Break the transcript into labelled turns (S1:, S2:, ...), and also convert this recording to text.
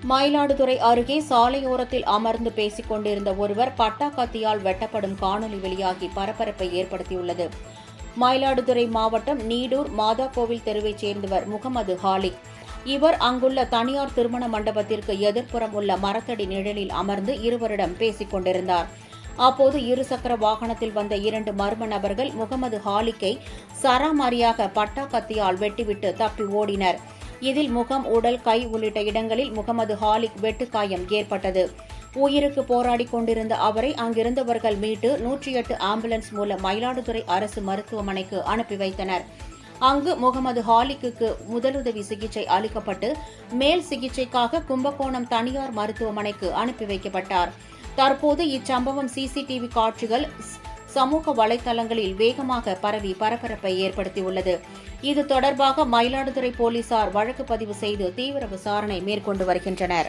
S1: மயிலாடுதுறை அருகே சாலையோரத்தில் அமர்ந்து பேசிக் கொண்டிருந்த ஒருவர் பட்டா கத்தியால் வெட்டப்படும் காணொலி வெளியாகி பரபரப்பை ஏற்படுத்தியுள்ளது. மயிலாடுதுறை மாவட்டம் நீடூர் மாதா கோவில் தெருவைச் சேர்ந்தவர் முகமது ஹாலிக். இவர் அங்குள்ள தனியார் திருமண மண்டபத்திற்கு எதிர்ப்புறம் உள்ள மரத்தடி நிழலில் அமர்ந்து இருவரிடம் பேசிக் கொண்டிருந்தார். அப்போது இருசக்கர வாகனத்தில் வந்த 2 மர்ம நபர்கள் முகமது ஹாலிக்கை சராமாரியாக பட்டா கத்தியால் வெட்டிவிட்டு தப்பி ஓடினர். இதில் முகம், உடல், கை உள்ளிட்ட இடங்களில் முகமது ஹாலிக் வெட்டுக்காயம் ஏற்பட்டது. உயிருக்கு போராடிக் கொண்டிருந்த அவரை அங்கிருந்தவர்கள் மீட்டு 108 ஆம்புலன்ஸ் மூலம் மயிலாடுதுறை அரசு மருத்துவமனைக்கு அனுப்பி வைத்தனர். அங்கு முகமது ஹாலிக்கு முதலுதவி சிகிச்சை அளிக்கப்பட்டு மேல் சிகிச்சைக்காக கும்பகோணம் தனியார் மருத்துவமனைக்கு அனுப்பி வைக்கப்பட்டார். தற்போது இச்சம்பவம் சிசிடிவி காட்சிகள் சமூக வலைதளங்களில் வேகமாக பரவி பரபரப்பை ஏற்படுத்தியுள்ளது. இது தொடர்பாக மயிலாடுதுறை போலீசார் வழக்கு பதிவு செய்து தீவிர விசாரணை மேற்கொண்டு வருகின்றனர்.